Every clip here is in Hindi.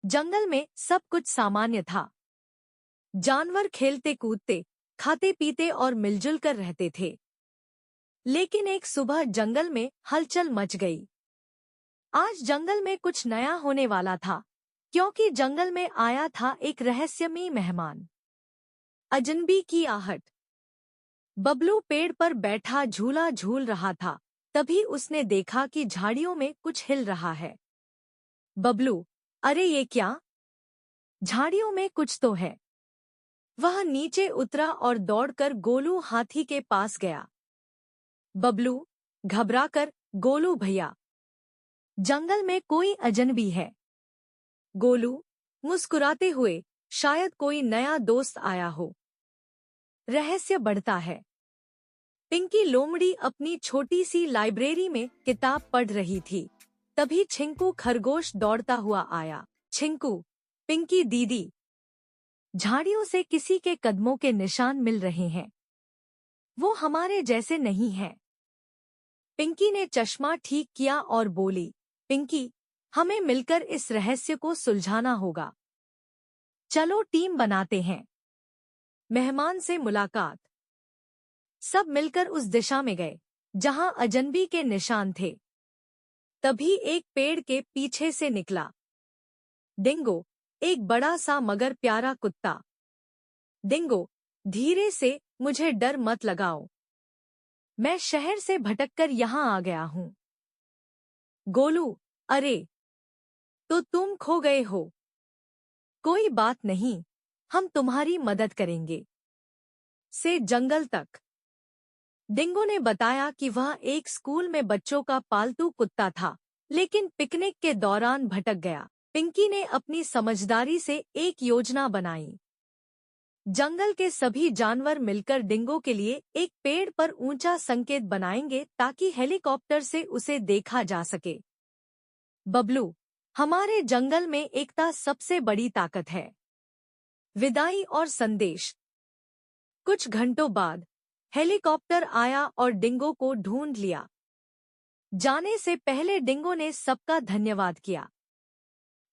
जंगल में सब कुछ सामान्य था। जानवर खेलते कूदते, खाते पीते और मिलजुल कर रहते थे। लेकिन एक सुबह जंगल में हलचल मच गई। आज जंगल में कुछ नया होने वाला था, क्योंकि जंगल में आया था एक रहस्यमयी मेहमान। अजनबी की आहट। बबलू पेड़ पर बैठा झूला झूल रहा था। तभी उसने देखा कि झाड़ियों में कुछ हिल रहा है। बबलू, अरे ये क्या? झाड़ियों में कुछ तो है। वह नीचे उतरा और दौड़कर गोलू हाथी के पास गया। बबलू, घबराकर, गोलू भैया, जंगल में कोई अजनबी है। गोलू, मुस्कुराते हुए, शायद कोई नया दोस्त आया हो। रहस्य बढ़ता है। पिंकी लोमड़ी अपनी छोटी सी लाइब्रेरी में किताब पढ़ रही थी। तभी छिंकू खरगोश दौड़ता हुआ आया। छिंकू, पिंकी दीदी, झाड़ियों से किसी के कदमों के निशान मिल रहे हैं। वो हमारे जैसे नहीं हैं। पिंकी ने चश्मा ठीक किया और बोली, पिंकी, हमें मिलकर इस रहस्य को सुलझाना होगा। चलो टीम बनाते हैं। मेहमान से मुलाकात। सब मिलकर उस दिशा में गए जहां अजनबी के निशान थे। तभी एक पेड़ के पीछे से निकला डिंगो, एक बड़ा सा मगर प्यारा कुत्ता। डिंगो, धीरे से, मुझे डर मत लगाओ। मैं शहर से भटककर यहाँ आ गया हूँ। गोलू, अरे, तो तुम खो गए हो। कोई बात नहीं, हम तुम्हारी मदद करेंगे। से जंगल तक। डिंगो ने बताया कि वह एक स्कूल में बच्चों का पालतू कुत्ता था, लेकिन पिकनिक के दौरान भटक गया। पिंकी ने अपनी समझदारी से एक योजना बनाई। जंगल के सभी जानवर मिलकर डिंगो के लिए एक पेड़ पर ऊंचा संकेत बनाएंगे ताकि हेलीकॉप्टर से उसे देखा जा सके। बबलू, हमारे जंगल में एकता सबसे बड़ी ताकत है। विदाई और संदेश। कुछ घंटों बाद हेलीकॉप्टर आया और डिंगो को ढूंढ लिया। जाने से पहले डिंगो ने सबका धन्यवाद किया।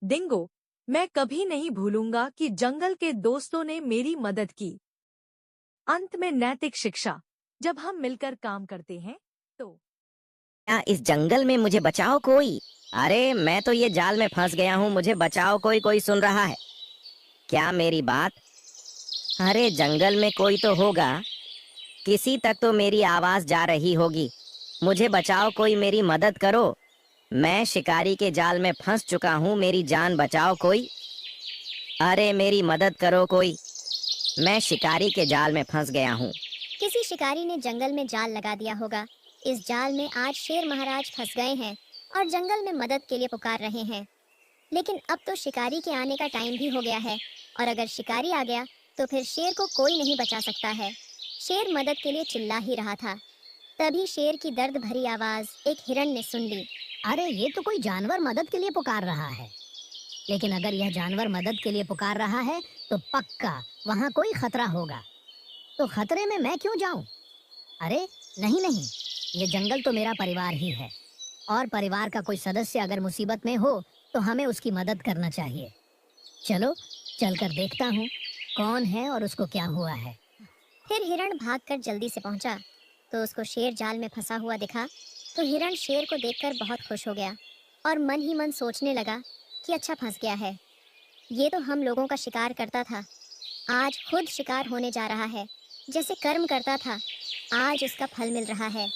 डिंगो, मैं कभी नहीं भूलूंगा कि जंगल के दोस्तों ने मेरी मदद की। अंत में नैतिक शिक्षा। जब हम मिलकर काम करते हैं तो। क्या इस जंगल में मुझे बचाओ कोई? अरे मैं तो ये जाल में फंस गया हूँ, मुझे बचाओ कोई। कोई सुन रहा है क्या मेरी बात? अरे जंगल में कोई तो होगा, किसी तक तो मेरी आवाज जा रही होगी। मुझे बचाओ कोई, मेरी मदद करो। मैं शिकारी के जाल में फंस चुका हूँ, मेरी जान बचाओ कोई। अरे मेरी मदद करो कोई, मैं शिकारी के जाल में फंस गया हूँ। किसी शिकारी ने जंगल में जाल लगा दिया होगा। इस जाल में आज शेर महाराज फंस गए हैं और जंगल में मदद के लिए पुकार रहे हैं। लेकिन अब तो शिकारी के आने का टाइम भी हो गया है, और अगर शिकारी आ गया तो फिर शेर को कोई नहीं बचा सकता है। शेर मदद के लिए चिल्ला ही रहा था। तभी शेर की दर्द भरी आवाज एक हिरण ने सुन ली। अरे ये तो कोई जानवर मदद के लिए पुकार रहा है। लेकिन अगर यह जानवर मदद के लिए पुकार रहा है तो पक्का वहाँ कोई खतरा होगा। तो खतरे में मैं क्यों जाऊं? अरे नहीं नहीं, ये जंगल तो मेरा परिवार ही है, और परिवार का कोई सदस्य अगर मुसीबत में हो तो हमें उसकी मदद करना चाहिए। चलो चलकर देखता हूँ कौन है और उसको क्या हुआ है। फिर हिरण भागकर जल्दी से पहुंचा तो उसको शेर जाल में फंसा हुआ दिखा। तो हिरण शेर को देखकर बहुत खुश हो गया और मन ही मन सोचने लगा कि अच्छा फंस गया है। ये तो हम लोगों का शिकार करता था, आज खुद शिकार होने जा रहा है। जैसे कर्म करता था, आज उसका फल मिल रहा है।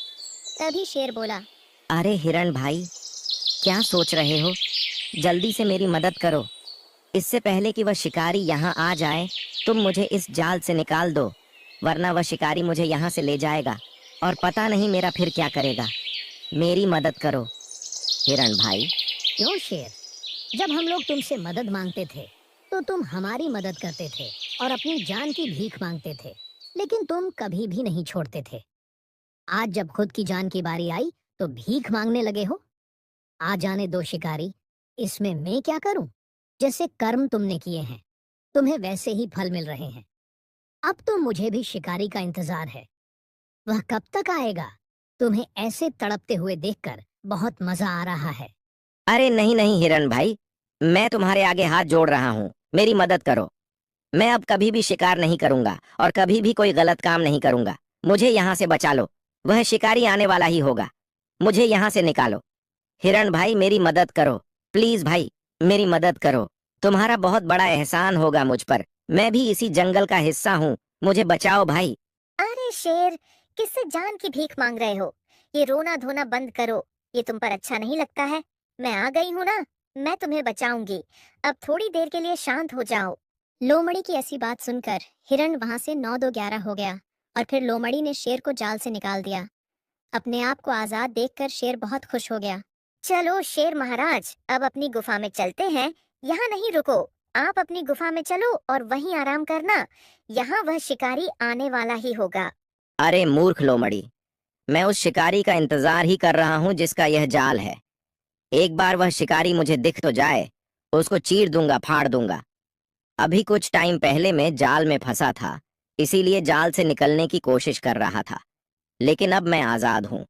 तभी शेर बोला, अरे हिरण भाई, क्या सोच रहे हो? जल्दी से मेरी मदद करो। इससे पहले कि वह शिकारी यहाँ आ जाए, तुम मुझे इस जाल से निकाल दो, वरना वह शिकारी मुझे यहाँ से ले जाएगा और पता नहीं मेरा फिर क्या करेगा। मेरी मदद करो हिरण भाई। क्यों शेर, जब हम लोग तुमसे मदद मांगते थे तो तुम हमारी मदद करते थे और अपनी जान की भीख मांगते थे, लेकिन तुम कभी भी नहीं छोड़ते थे। आज जब खुद की जान की बारी आई तो भीख मांगने लगे हो। आ जाने दो शिकारी, इसमें मैं क्या करूं? जैसे कर्म तुमने किए हैं, तुम्हें वैसे ही फल मिल रहे हैं। अब तो मुझे भी शिकारी का इंतजार है। वह कब तक आएगा? तुम्हें ऐसे तड़पते हुए देखकर बहुत मजा आ रहा है। अरे नहीं नहीं हिरण भाई, मैं तुम्हारे आगे हाथ जोड़ रहा हूँ, मेरी मदद करो। मैं अब कभी भी शिकार नहीं करूंगा और कभी भी कोई गलत काम नहीं करूंगा। मुझे यहाँ से बचा लो, वह शिकारी आने वाला ही होगा। मुझे यहाँ से निकालो। हिरण भाई मेरी मदद करो, प्लीज भाई मेरी मदद करो। तुम्हारा बहुत बड़ा एहसान होगा मुझ पर, मैं भी इसी जंगल का हिस्सा हूँ, मुझे बचाओ भाई। अरे शेर, किससे जान की भीख मांग रहे हो? ये रोना धोना बंद करो, ये तुम पर अच्छा नहीं लगता है। मैं आ गई हूँ ना, मैं तुम्हें बचाऊंगी। अब थोड़ी देर के लिए शांत हो जाओ। लोमड़ी की ऐसी बात सुनकर हिरण वहां से 9-2-11 हो गया और फिर लोमड़ी ने शेर को जाल से निकाल दिया। अपने आप को आजाद देखकर शेर बहुत खुश हो गया। चलो शेर महाराज, अब अपनी गुफा में चलते हैं। यहाँ नहीं रुको, आप अपनी गुफा में चलो और वहीं आराम करना। यहाँ वह शिकारी आने वाला ही होगा। अरे मूर्ख लोमड़ी, मैं उस शिकारी का इंतजार ही कर रहा हूँ जिसका यह जाल है। एक बार वह शिकारी मुझे दिख तो जाए, उसको चीर दूंगा, फाड़ दूंगा। अभी कुछ टाइम पहले मैं जाल में फंसा था, इसीलिए जाल से निकलने की कोशिश कर रहा था। लेकिन अब मैं आजाद हूँ,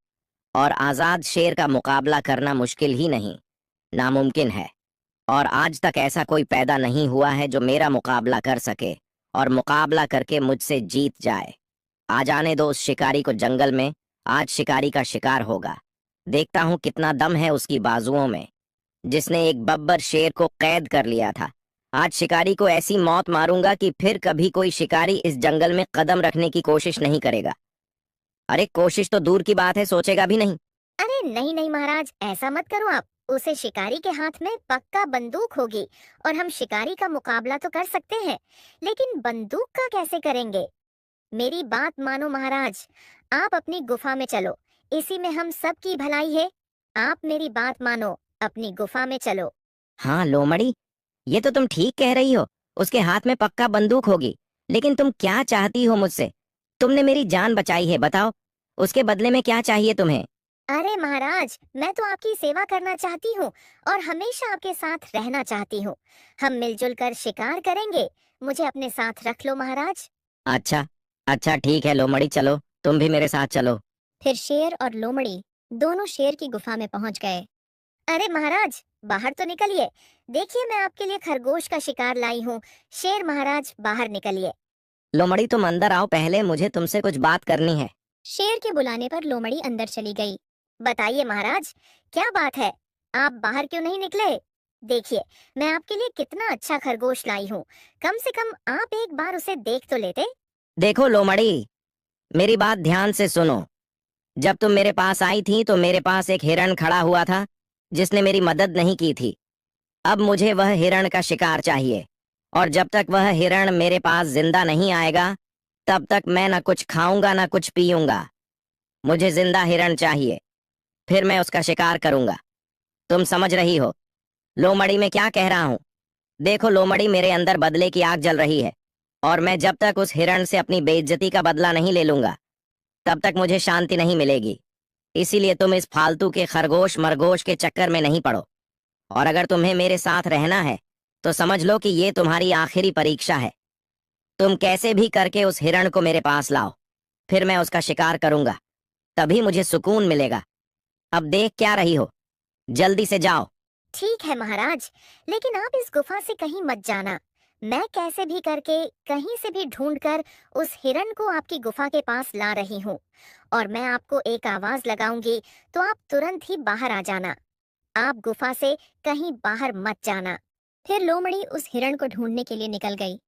और आजाद शेर का मुकाबला करना मुश्किल ही नहीं, नामुमकिन है। और आज तक ऐसा कोई पैदा नहीं हुआ है जो मेरा मुकाबला कर सके और मुकाबला करके मुझसे जीत जाए। आ जाने दो उस शिकारी को जंगल में, आज शिकारी का शिकार होगा। देखता हूँ कितना दम है उसकी बाजुओं में, जिसने एक बब्बर शेर को कैद कर लिया था। आज शिकारी को ऐसी मौत मारूंगा कि फिर कभी कोई शिकारी इस जंगल में कदम रखने की कोशिश नहीं करेगा। अरे कोशिश तो दूर की बात है, सोचेगा भी नहीं। अरे नहीं नहीं महाराज, ऐसा मत करो आप। उसे शिकारी के हाथ में पक्का बंदूक होगी और हम शिकारी का मुकाबला तो कर सकते हैं, लेकिन बंदूक का कैसे करेंगे? मेरी बात मानो महाराज, आप अपनी गुफा में चलो, इसी में हम सब की भलाई है। आप मेरी बात मानो, अपनी गुफा में चलो। हाँ लोमड़ी, ये तो तुम ठीक कह रही हो, उसके हाथ में पक्का बंदूक होगी। लेकिन तुम क्या चाहती हो मुझसे? तुमने मेरी जान बचाई है, बताओ उसके बदले में क्या चाहिए तुम्हें? अरे महाराज, मैं तो आपकी सेवा करना चाहती हूँ और हमेशा आपके साथ रहना चाहती हूँ। हम मिलजुल कर शिकार करेंगे, मुझे अपने साथ रख लो महाराज। अच्छा अच्छा ठीक है लोमड़ी, चलो तुम भी मेरे साथ चलो। फिर शेर और लोमड़ी दोनों शेर की गुफा में पहुंच गए। अरे महाराज, बाहर तो निकलिए, देखिए मैं आपके लिए खरगोश का शिकार लाई हूँ। शेर महाराज बाहर निकलिए। लोमड़ी तुम अंदर आओ, पहले मुझे तुमसे कुछ बात करनी है। शेर के बुलाने पर लोमड़ी अंदर चली गई। बताइए महाराज, क्या बात है? आप बाहर क्यों नहीं निकले? देखिए, मैं आपके लिए कितना अच्छा खरगोश लाई हूँ, कम से कम आप एक बार उसे देख तो लेते। देखो लोमड़ी, मेरी बात ध्यान से सुनो। जब तुम मेरे पास आई थी तो मेरे पास एक हिरण खड़ा हुआ था जिसने मेरी मदद नहीं की थी। अब मुझे वह हिरण का शिकार चाहिए, और जब तक वह हिरण मेरे पास जिंदा नहीं आएगा तब तक मैं ना कुछ खाऊंगा ना कुछ पीऊंगा। मुझे जिंदा हिरण चाहिए, फिर मैं उसका शिकार करूंगा। तुम समझ रही हो लोमड़ी मैं क्या कह रहा हूं? देखो लोमड़ी, मेरे अंदर बदले की आग जल रही है, और मैं जब तक उस हिरण से अपनी बेइज्जती का बदला नहीं ले लूंगा तब तक मुझे शांति नहीं मिलेगी। इसीलिए तुम इस फालतू के खरगोश मरगोश के चक्कर में नहीं पड़ो, और अगर तुम्हें मेरे साथ रहना है तो समझ लो कि ये तुम्हारी आखिरी परीक्षा है। तुम कैसे भी करके उस हिरण को मेरे पास लाओ, फिर मैं उसका शिकार करूंगा, तभी मुझे सुकून मिलेगा। अब देख क्या रही हो, जल्दी से जाओ। ठीक है महाराज, लेकिन आप इस गुफा से कहीं मत जाना। मैं कैसे भी करके कहीं से भी ढूंढकर उस हिरण को आपकी गुफा के पास ला रही हूँ, और मैं आपको एक आवाज लगाऊंगी तो आप तुरंत ही बाहर आ जाना। आप गुफा से कहीं बाहर मत जाना। फिर लोमड़ी उस हिरण को ढूंढने के लिए निकल गई।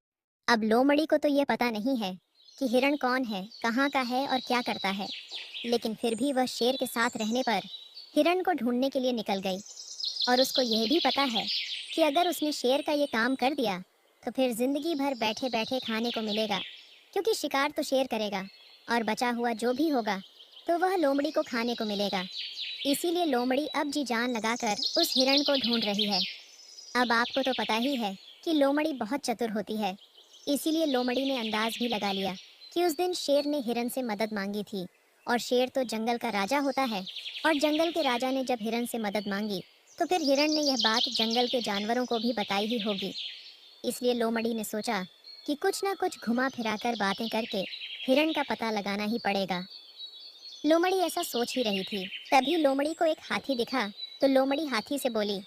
अब लोमड़ी को तो ये पता नहीं है कि हिरण कौन है, कहाँ का है और क्या करता है, लेकिन फिर भी वह शेर के साथ रहने पर हिरण को ढूंढने के लिए निकल गई। और उसको यह भी पता है कि अगर उसने शेर का ये काम कर दिया तो फिर जिंदगी भर बैठे बैठे खाने को मिलेगा, क्योंकि शिकार तो शेर करेगा और बचा हुआ जो भी होगा तो वह लोमड़ी को खाने को मिलेगा। इसीलिए लोमड़ी अब जी जान लगाकर उस हिरण को ढूंढ रही है। अब आपको तो पता ही है कि लोमड़ी बहुत चतुर होती है, इसीलिए लोमड़ी ने अंदाज भी लगा लिया कि उस दिन शेर ने हिरण से मदद मांगी थी, और शेर तो जंगल का राजा होता है, और जंगल के राजा ने जब हिरण से मदद मांगी तो फिर हिरण ने यह बात जंगल के जानवरों को भी बताई ही होगी। इसलिए लोमड़ी ने सोचा कि कुछ ना कुछ घुमा फिराकर बातें करके हिरण का पता लगाना ही पड़ेगा। लोमड़ी ऐसा सोच ही रही थी, तभी लोमड़ी को एक हाथी दिखा तो लोमड़ी हाथी से बोली,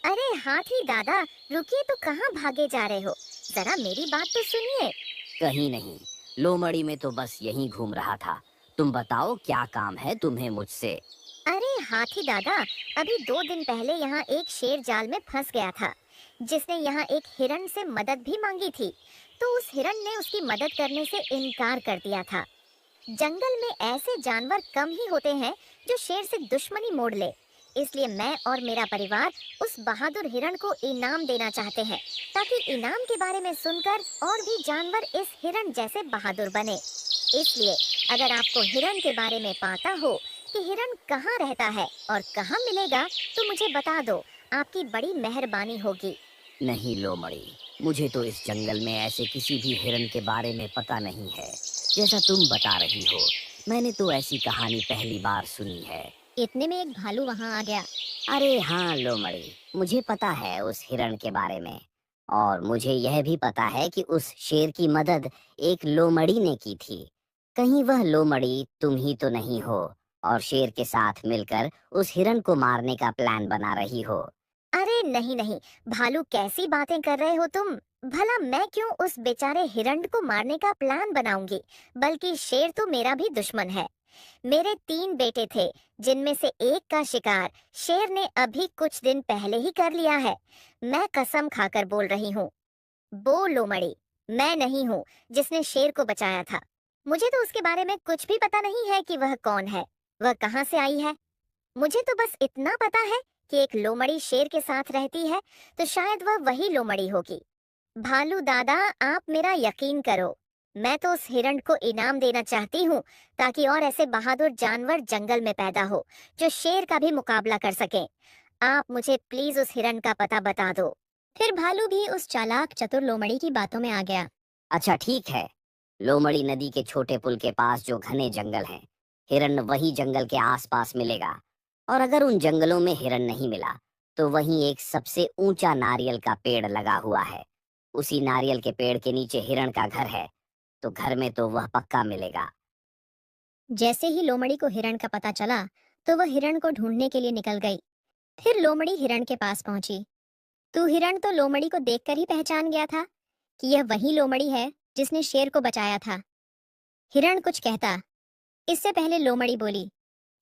अरे हाथी दादा, रुकिए, तो कहाँ भागे जा रहे हो? जरा मेरी बात तो सुनिए। कहीं नहीं, लोमड़ी में तो बस यहीं घूम रहा था। तुम बताओ क्या काम है तुम्हें मुझसे? अरे हाथी दादा, अभी 2 दिन पहले यहाँ एक शेर जाल में फंस गया था, जिसने यहाँ एक हिरण से मदद भी मांगी थी। तो उस हिरण ने उसकी मदद करने से इनकार कर दिया था। जंगल में ऐसे जानवर कम ही होते हैं जो शेर से दुश्मनी मोड़ ले। इसलिए मैं और मेरा परिवार उस बहादुर हिरण को इनाम देना चाहते हैं, ताकि इनाम के बारे में सुनकर और भी जानवर इस हिरण जैसे बहादुर बने। इसलिए अगर आपको हिरण के बारे में पता हो कि हिरण कहाँ रहता है और कहाँ मिलेगा, तो मुझे बता दो, आपकी बड़ी मेहरबानी होगी। नहीं लोमड़ी, मुझे तो इस जंगल में ऐसे किसी भी हिरन के बारे में पता नहीं है जैसा तुम बता रही हो। मैंने तो ऐसी कहानी पहली बार सुनी है। इतने में एक भालू वहां आ गया। अरे हाँ लोमड़ी, मुझे पता है उस हिरण के बारे में। और मुझे यह भी पता है कि उस शेर की मदद एक लोमड़ी ने की थी। कहीं वह लोमड़ी तुम ही तो नहीं हो और शेर के साथ मिलकर उस हिरण को मारने का प्लान बना रही हो? अरे नहीं नहीं भालू, कैसी बातें कर रहे हो तुम? भला मैं क्यों उस बेचारे हिरण को मारने का प्लान बनाऊंगी? बल्कि शेर तो मेरा भी दुश्मन है। मेरे 3 बेटे थे, जिनमें से एक का शिकार शेर ने अभी कुछ दिन पहले ही कर लिया है। मैं कसम खाकर बोल रही हूँ, वो लोमड़ी मैं नहीं हूँ जिसने शेर को बचाया था। मुझे तो उसके बारे में कुछ भी पता नहीं है कि वह कौन है, वह कहाँ से आई है। मुझे तो बस इतना पता है कि एक लोमड़ी शेर के साथ रहती है, तो शायद वह वही लोमड़ी होगी। भालू दादा, आप मेरा यकीन करो, मैं तो उस हिरण को इनाम देना चाहती हूँ, ताकि और ऐसे बहादुर जानवर जंगल में पैदा हो जो शेर का भी मुकाबला कर सकें। आप मुझे प्लीज उस हिरण का पता बता दो। फिर भालू भी उस चालाक चतुर लोमड़ी की बातों में आ गया। अच्छा ठीक है, लोमड़ी नदी के छोटे पुल के पास जो घने जंगल हैं, हिरन वही जंगल के आसपास मिलेगा। और अगर उन जंगलों में हिरन नहीं मिला तो वहीं एक सबसे ऊंचा नारियल का पेड़ लगा हुआ है। उसी नारियल के पेड़ के नीचे हिरन का घर है, तो घर में तो वह पक्का मिलेगा। जैसे ही लोमड़ी को हिरण का पता चला, तो वह हिरण को ढूंढने के लिए निकल गई। फिर लोमड़ी हिरण के पास पहुंची। तू हिरण तो लोमड़ी को देखकर ही पहचान गया था कि यह वही लोमड़ी है जिसने शेर को बचाया था। हिरण कुछ कहता, इससे पहले लोमड़ी बोली,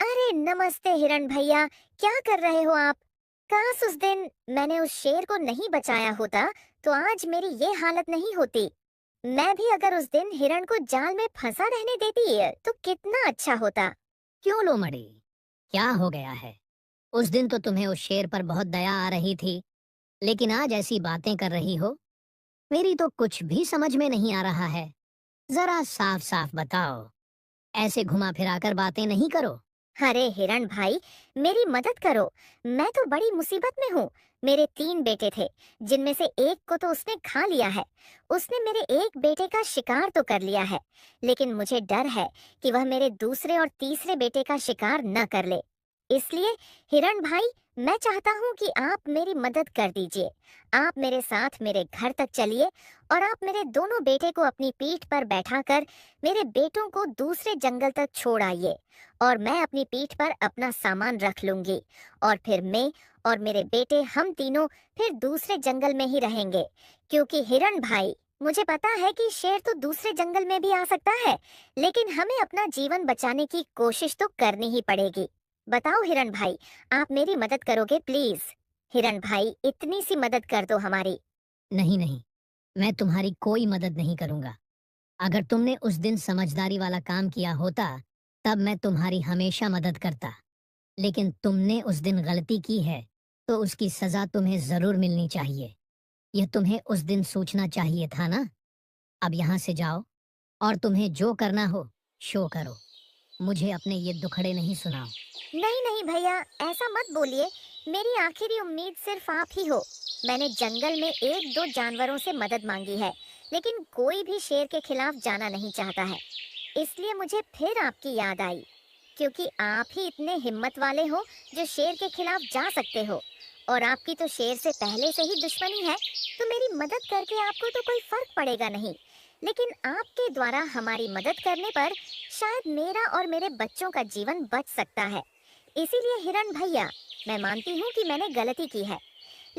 अरे नमस्ते हिरण भैया, क्या कर रहे हो आप? काश उस दिन मैंने उस शेर को नहीं बचाया होता, तो आज मेरी ये हालत नहीं होती। मैं भी अगर उस दिन हिरण को जाल में फंसा रहने देती तो कितना अच्छा होता। क्यों लोमड़ी, क्या हो गया है? उस दिन तो तुम्हें उस शेर पर बहुत दया आ रही थी, लेकिन आज ऐसी बातें कर रही हो। मेरी तो कुछ भी समझ में नहीं आ रहा है। जरा साफ साफ बताओ, ऐसे घुमा फिराकर बातें नहीं करो। अरे हिरण भाई, मेरी मदद करो, मैं तो बड़ी मुसीबत में हूँ। मेरे 3 बेटे थे, जिनमें से एक को तो उसने खा लिया है। उसने मेरे एक बेटे का शिकार तो कर लिया है, लेकिन मुझे डर है कि वह मेरे दूसरे और तीसरे बेटे का शिकार न कर ले। इसलिए हिरण भाई, मैं चाहता हूँ कि आप मेरी मदद कर दीजिए। आप मेरे साथ मेरे घर तक चलिए और आप मेरे दोनों बेटे को अपनी पीठ पर बैठाकर मेरे बेटों को दूसरे जंगल तक छोड़ आइए, और मैं अपनी पीठ पर अपना सामान रख लूंगी। और फिर मैं और मेरे बेटे, हम तीनों फिर दूसरे जंगल में ही रहेंगे। क्योंकि हिरण भाई, मुझे पता है कि शेर तो दूसरे जंगल में भी आ सकता है, लेकिन हमें अपना जीवन बचाने की कोशिश तो करनी ही पड़ेगी। बताओ हिरण भाई, आप मेरी मदद करोगे प्लीज? हिरण भाई, इतनी सी मदद कर दो हमारी। नहीं नहीं, मैं तुम्हारी कोई मदद नहीं करूंगा। अगर तुमने उस दिन समझदारी वाला काम किया होता, तब मैं तुम्हारी हमेशा मदद करता। लेकिन तुमने उस दिन गलती की है, तो उसकी सजा तुम्हें जरूर मिलनी चाहिए। यह तुम्हें उस दिन सोचना चाहिए था ना। अब यहाँ से जाओ और तुम्हें जो करना हो शो करो। मुझे अपने ये दुखड़े नहीं सुनाओ। नहीं नहीं भैया, ऐसा मत बोलिए। मेरी आखिरी उम्मीद सिर्फ आप ही हो। मैंने जंगल में 1-2 जानवरों से मदद मांगी है, लेकिन कोई भी शेर के खिलाफ जाना नहीं चाहता है। इसलिए मुझे फिर आपकी याद आई, क्योंकि आप ही इतने हिम्मत वाले हो जो शेर के खिलाफ जा सकते हो, और आपकी तो शेर से पहले से ही दुश्मनी है, तो मेरी मदद करके आपको तो कोई फर्क पड़ेगा नहीं। लेकिन आपके द्वारा हमारी मदद करने पर शायद मेरा और मेरे बच्चों का जीवन बच सकता है। इसीलिए हिरण भैया, मैं मानती हूँ कि मैंने गलती की है,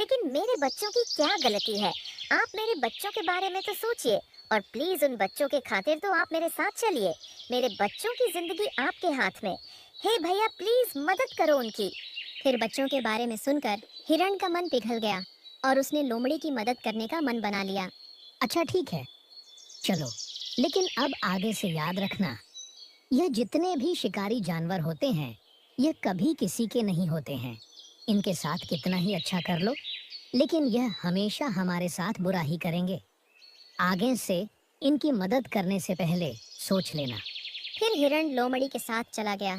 लेकिन मेरे बच्चों की क्या गलती है? आप मेरे बच्चों के बारे में तो सोचिए, और प्लीज उन बच्चों के खातिर तो आप मेरे साथ चलिए। मेरे बच्चों की जिंदगी आपके हाथ में। हे भैया, प्लीज मदद करो उनकी। फिर बच्चों के बारे में सुनकर हिरण का मन पिघल गया और उसने लोमड़ी की मदद करने का मन बना लिया। अच्छा ठीक है, चलो, लेकिन अब आगे से याद रखना, यह जितने भी शिकारी जानवर होते हैं, ये कभी किसी के नहीं होते हैं। इनके साथ कितना ही अच्छा कर लो, लेकिन यह हमेशा हमारे साथ बुरा ही करेंगे। आगे से इनकी मदद करने से पहले सोच लेना। फिर हिरण लोमड़ी के साथ चला गया,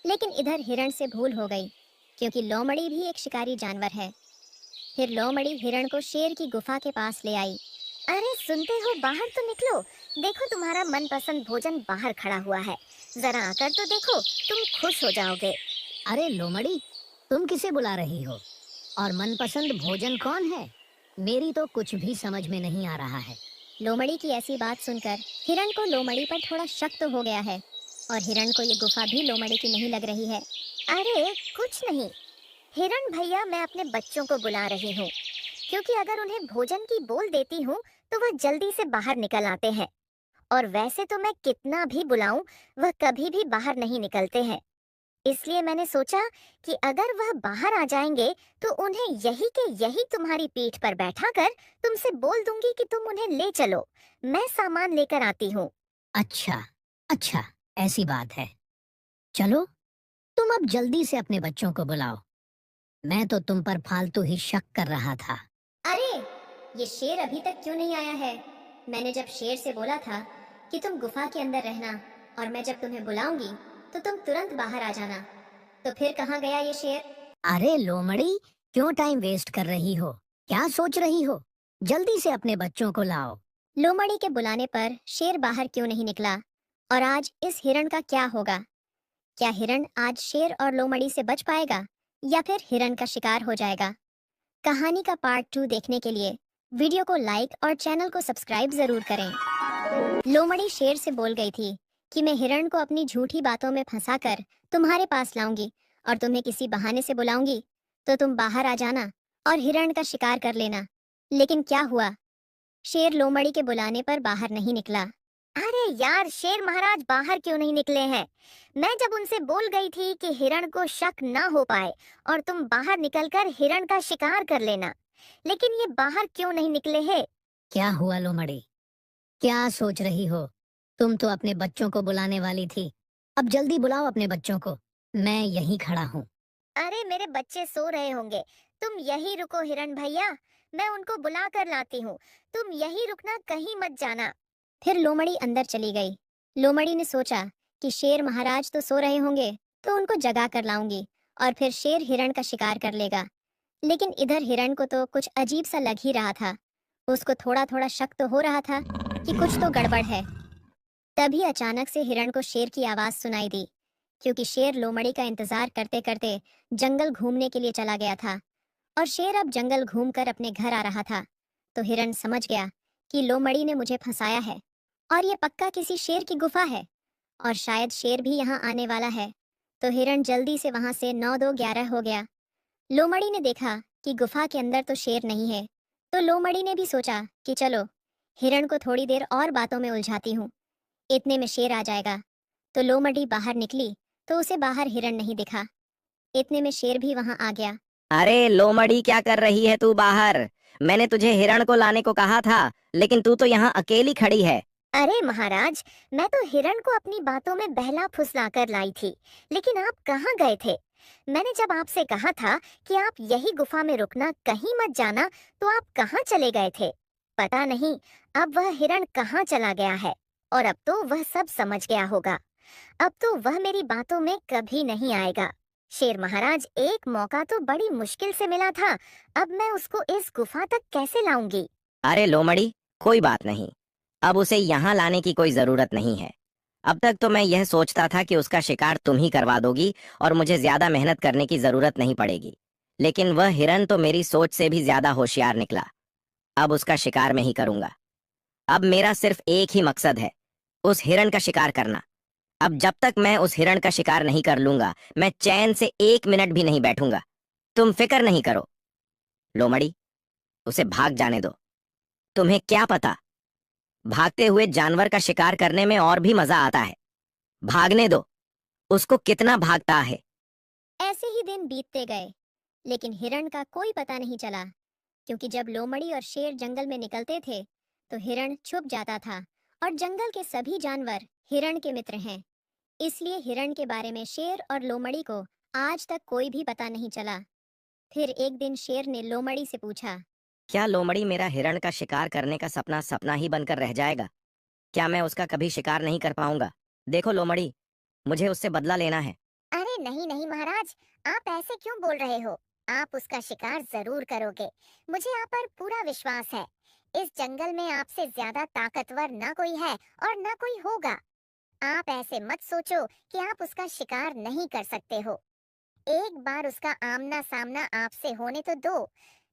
लेकिन इधर हिरण से भूल हो गई, क्योंकि लोमड़ी भी एक शिकारी जानवर है। फिर लोमड़ी हिरण को शेर की गुफा के पास ले आई। अरे सुनते हो, बाहर तो निकलो, देखो तुम्हारा मनपसंद भोजन बाहर खड़ा हुआ है, जरा आकर तो देखो, तुम खुश हो जाओगे। अरे लोमड़ी, तुम किसे बुला रही हो? और मनपसंद भोजन कौन है? मेरी तो कुछ भी समझ में नहीं आ रहा है। लोमड़ी की ऐसी बात सुनकर हिरण को लोमड़ी पर थोड़ा शक तो हो गया है, और हिरण को ये गुफा भी लोमड़ी की नहीं लग रही है। अरे कुछ नहीं हिरण भैया, मैं अपने बच्चों को बुला रही हूँ, क्योंकि अगर उन्हें भोजन की बोल देती हूँ तो वह जल्दी से बाहर निकल आते हैं, और वैसे तो मैं कितना भी बुलाऊं वह कभी भी बाहर नहीं निकलते हैं। इसलिए मैंने सोचा कि अगर वह बाहर आ जाएंगे तो उन्हें यही के यही तुम्हारी पीठ पर बैठाकर तुमसे बोल दूंगी कि तुम उन्हें ले चलो, मैं सामान लेकर आती हूँ। अच्छा अच्छा, ऐसी बात है। चलो, तुम अब जल्दी से अपने बच्चों को बुलाओ। मैं तो तुम पर फालतू ही शक कर रहा था। अरे ये शेर अभी तक क्यों नहीं आया है? मैंने जब शेर से बोला था कि तुम गुफा के अंदर रहना, और मैं जब तुम्हें बुलाऊंगी तो तुम तुरंत बाहर आ जाना, तो फिर कहाँ गया ये शेर? अरे लोमड़ी, क्यों टाइम वेस्ट कर रही हो? क्या सोच रही हो? जल्दी से अपने बच्चों को लाओ। लोमड़ी के बुलाने पर शेर बाहर क्यों नहीं निकला? और आज इस हिरण का क्या होगा? क्या हिरण आज शेर और लोमड़ी से बच पाएगा, या फिर हिरण का शिकार हो जाएगा? कहानी का पार्ट 2 देखने के लिए वीडियो को लाइक और चैनल को सब्सक्राइब जरूर करें। लोमड़ी शेर से बोल गई थी कि मैं हिरण को अपनी झूठी बातों में फंसाकर तुम्हारे पास लाऊंगी, और तुम्हें किसी बहाने से बुलाऊंगी, तो तुम बाहर आ जाना और हिरण का शिकार कर लेना। लेकिन क्या हुआ? शेर लोमड़ी के बुलाने पर बाहर नहीं निकला। अरे यार, शेर महाराज बाहर क्यों नहीं निकले हैं? मैं जब उनसे बोल गई थी कि हिरण को शक ना हो पाए और तुम बाहर निकलकर हिरण का शिकार कर लेना, लेकिन ये बाहर क्यों नहीं निकले हैं? क्या हुआ लोमड़ी? क्या सोच रही हो? तुम तो अपने बच्चों को बुलाने वाली थी। अब जल्दी बुलाओ अपने बच्चों को, मैं यहीं खड़ा हूँ। अरे मेरे बच्चे सो रहे होंगे, तुम यही रुको हिरण भैया, मैं उनको बुला कर लाती हूँ, तुम यही रुकना, कहीं मत जाना। फिर लोमड़ी अंदर चली गई। लोमड़ी ने सोचा कि शेर महाराज तो सो रहे होंगे, तो उनको जगा कर लाऊंगी, और फिर शेर हिरण का शिकार कर लेगा। लेकिन इधर हिरण को तो कुछ अजीब सा लग ही रहा था। उसको थोड़ा थोड़ा शक तो हो रहा था कि कुछ तो गड़बड़ है। तभी अचानक से हिरण को शेर की आवाज सुनाई दी, क्योंकि शेर लोमड़ी का इंतजार करते करते जंगल घूमने के लिए चला गया था, और शेर अब जंगल घूमकर अपने घर आ रहा था। तो हिरण समझ गया कि लोमड़ी ने मुझे फंसाया है, और ये पक्का किसी शेर की गुफा है, और शायद शेर भी यहाँ आने वाला है। तो हिरण जल्दी से वहां से 9-2-11 हो गया। लोमड़ी ने देखा कि गुफा के अंदर तो शेर नहीं है, तो लोमड़ी ने भी सोचा कि चलो हिरण को थोड़ी देर और बातों में उलझाती हूँ, इतने में शेर आ जाएगा। तो लोमड़ी बाहर निकली तो उसे बाहर हिरण नहीं दिखा। इतने में शेर भी वहां आ गया। अरे लोमड़ी, क्या कर रही है तू बाहर? मैंने तुझे हिरण को लाने को कहा था, लेकिन तू तो यहाँ अकेली खड़ी है। अरे महाराज, मैं तो हिरण को अपनी बातों में बहला फुसला कर लाई थी, लेकिन आप कहाँ गए थे? मैंने जब आपसे कहा था कि आप यही गुफा में रुकना, कहीं मत जाना, तो आप कहाँ चले गए थे? पता नहीं अब वह हिरण कहाँ चला गया है, और अब तो वह सब समझ गया होगा। अब तो वह मेरी बातों में कभी नहीं आएगा। शेर महाराज, एक मौका तो बड़ी मुश्किल से मिला था, अब मैं उसको इस गुफा तक कैसे लाऊंगी? अरे लोमड़ी, कोई बात नहीं, अब उसे यहाँ लाने की कोई जरूरत नहीं है। अब तक तो मैं यह सोचता था कि उसका शिकार तुम ही करवा दोगी और मुझे ज्यादा मेहनत करने की जरूरत नहीं पड़ेगी, लेकिन वह हिरण तो मेरी सोच से भी ज्यादा होशियार निकला। अब उसका शिकार मैं ही करूंगा। अब मेरा सिर्फ एक ही मकसद है, उस हिरण का शिकार करना। अब जब तक मैं उस हिरण का शिकार नहीं कर लूंगा, मैं चैन से 1 मिनट भी नहीं बैठूंगा। तुम फिक्र नहीं करो। लोमड़ी, उसे भाग जाने दो। तुम्हें क्या पता, भागते हुए जानवर का शिकार करने में और भी मजा आता है। भागने दो, उसको कितना भागता है। ऐसे ही दिन बीतते गए, लेकिन हिरण का कोई पता नहीं चला, क्योंकि जब लोमड़ी और शेर जंगल में निकलते थे तो हिरण छुप जाता था, और जंगल के सभी जानवर हिरण के मित्र हैं। इसलिए हिरण के बारे में शेर और लोमड़ी को आज तक कोई भी पता नहीं चला। फिर एक दिन शेर ने लोमड़ी से पूछा, क्या लोमड़ी, मेरा हिरण का शिकार करने का सपना सपना ही बनकर रह जाएगा? क्या मैं उसका कभी शिकार नहीं कर पाऊंगा? देखो लोमड़ी, मुझे उससे बदला लेना है। अरे नहीं नहीं महाराज, आप ऐसे क्यों बोल रहे हो? आप उसका शिकार जरूर करोगे, मुझे आप पर पूरा विश्वास है। इस जंगल में आपसे ज्यादा ताकतवर ना कोई है और ना कोई होगा। आप ऐसे मत सोचो कि आप उसका शिकार नहीं कर सकते हो। एक बार उसका आमना सामना आपसे होने तो दो,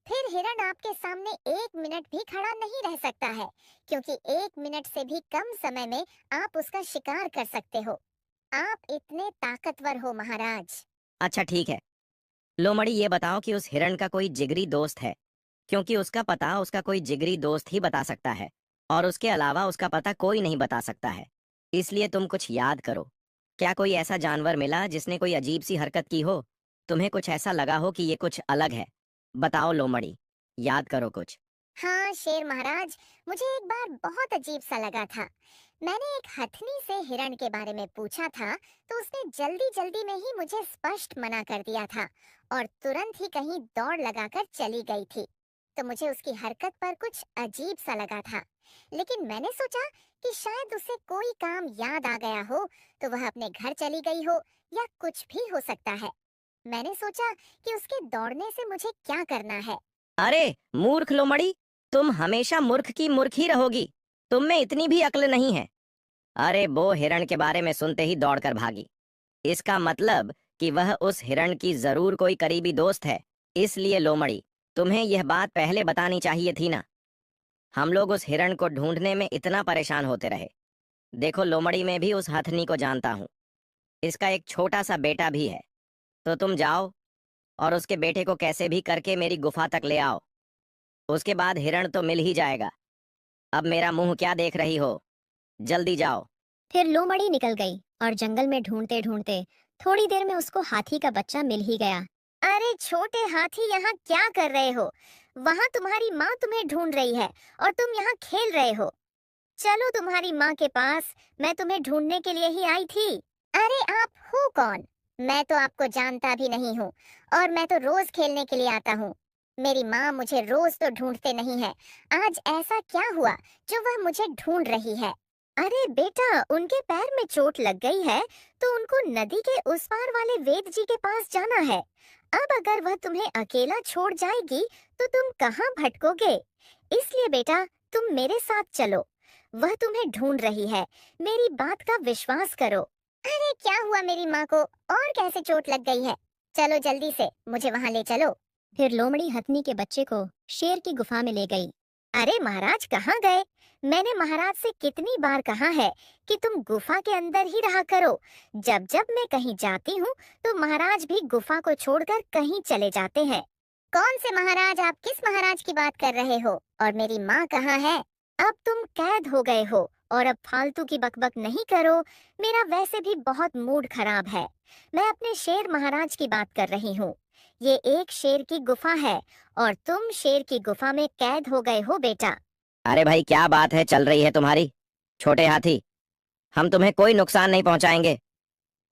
फिर हिरण आपके सामने 1 मिनट भी खड़ा नहीं रह सकता है, क्योंकि 1 मिनट से भी कम समय में आप उसका शिकार कर सकते हो। आप इतने ताकतवर हो महाराज। अच्छा ठीक है, लोमड़ी ये बताओ कि उस हिरण का कोई जिगरी दोस्त है? क्योंकि उसका पता उसका कोई जिगरी दोस्त ही बता सकता है, और उसके अलावा उसका पता कोई नहीं बता सकता है। इसलिए तुम कुछ याद करो। क्या कोई ऐसा जानवर मिला जिसने कोई अजीब सी हरकत की हो? तुम्हें कुछ ऐसा लगा हो कि ये कुछ अलग है? बताओ लोमड़ी, याद करो कुछ। हाँ शेर महाराज, मुझे एक बार बहुत अजीब सा लगा था। मैंने एक हथनी से हिरण के बारे में पूछा था, तो उसने जल्दी जल्दी में ही मुझे स्पष्ट मना कर दिया था और तुरंत ही कहीं दौड़ लगाकर चली गई थी। तो मुझे उसकी हरकत पर कुछ अजीब सा लगा था, लेकिन मैंने सोचा कि शायद उसे कोई काम याद आ गया हो, तो वह अपने घर चली गई हो, या कुछ भी हो सकता है। मैंने सोचा कि उसके दौड़ने से मुझे क्या करना है। अरे मूर्ख लोमड़ी, तुम हमेशा मूर्ख की मूर्ख ही रहोगी। तुम में इतनी भी अक्ल नहीं है। अरे वो हिरण के बारे में सुनते ही दौड़कर भागी। इसका मतलब कि वह उस हिरण की जरूर कोई करीबी दोस्त है। इसलिए लोमड़ी, तुम्हें यह बात पहले बतानी चाहिए थी ना। हम लोग उस हिरण को ढूंढने में इतना परेशान होते रहे। देखो लोमड़ी, मैं भी उस हथनी को जानता हूँ। इसका एक छोटा सा बेटा भी है। तो तुम जाओ और उसके बेटे को कैसे भी करके मेरी गुफा तक ले आओ। उसके बाद हिरण तो मिल ही जाएगा। अब मेरा मुंह क्या देख रही हो? जल्दी जाओ। फिर लोमड़ी निकल गई और जंगल में ढूंढते ढूंढते थोड़ी देर में उसको हाथी का बच्चा मिल ही गया। अरे छोटे हाथी, यहाँ क्या कर रहे हो? वहाँ तुम्हारी माँ तुम्हें ढूंढ रही है और तुम यहाँ खेल रहे हो। चलो तुम्हारी माँ के पास, मैं तुम्हें ढूंढने के लिए ही आई थी। अरे आप हो कौन? मैं तो आपको जानता भी नहीं हूँ, और मैं तो रोज खेलने के लिए आता हूँ। मेरी माँ मुझे रोज तो ढूंढते नहीं है, आज ऐसा क्या हुआ जो वह मुझे ढूंढ रही है? अरे बेटा, उनके पैर में चोट लग गई है, तो उनको नदी के उस पार वाले वेद जी के पास जाना है। अब अगर वह तुम्हें अकेला छोड़ जाएगी तो तुम कहाँ भटकोगे? इसलिए बेटा, तुम मेरे साथ चलो। वह तुम्हें ढूंढ रही है, मेरी बात का विश्वास करो। अरे क्या हुआ मेरी माँ को, और कैसे चोट लग गई है? चलो जल्दी से मुझे वहाँ ले चलो। फिर लोमड़ी हथनी के बच्चे को शेर की गुफा में ले गई। अरे महाराज कहाँ गए? मैंने महाराज से कितनी बार कहा है कि तुम गुफा के अंदर ही रहा करो। जब जब मैं कहीं जाती हूँ तो महाराज भी गुफा को छोड़कर कहीं चले जाते हैं। कौन से महाराज? आप किस महाराज की बात कर रहे हो? और मेरी माँ कहाँ है? अब तुम कैद हो गए हो, और अब फालतू की बकबक नहीं करो। मेरा वैसे भी बहुत मूड खराब है। मैं अपने शेर महाराज की बात कर रही हूँ। ये एक शेर की गुफा है और तुम शेर की गुफा में कैद हो गए हो बेटा। अरे भाई, क्या बात है चल रही है तुम्हारी? छोटे हाथी, हम तुम्हें कोई नुकसान नहीं पहुंचाएंगे।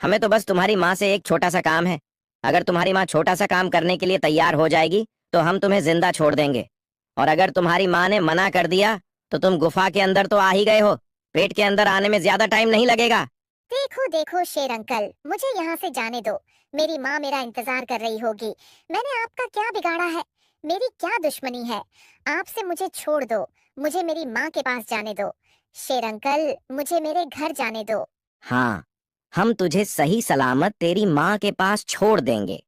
हमें तो बस तुम्हारी माँ से एक छोटा सा काम है। अगर तुम्हारी माँ छोटा सा काम करने के लिए तैयार हो जाएगी तो हम तुम्हें जिंदा छोड़ देंगे। और अगर तुम्हारी माँ ने मना कर दिया तो तुम गुफा के अंदर तो आ ही गए हो, पेट के अंदर आने में ज्यादा टाइम नहीं लगेगा। देखो देखो शेर अंकल, मुझे यहाँ से जाने दो। मेरी माँ मेरा इंतजार कर रही होगी। मैंने आपका क्या बिगाड़ा है? मेरी क्या दुश्मनी है? आपसे मुझे छोड़ दो, मुझे मेरी माँ के पास जाने दो। शेर अंकल, मुझे मेरे घर जाने दो। हाँ, हम तुझे सही सलामत तेरी माँ के पास छोड़ देंगे।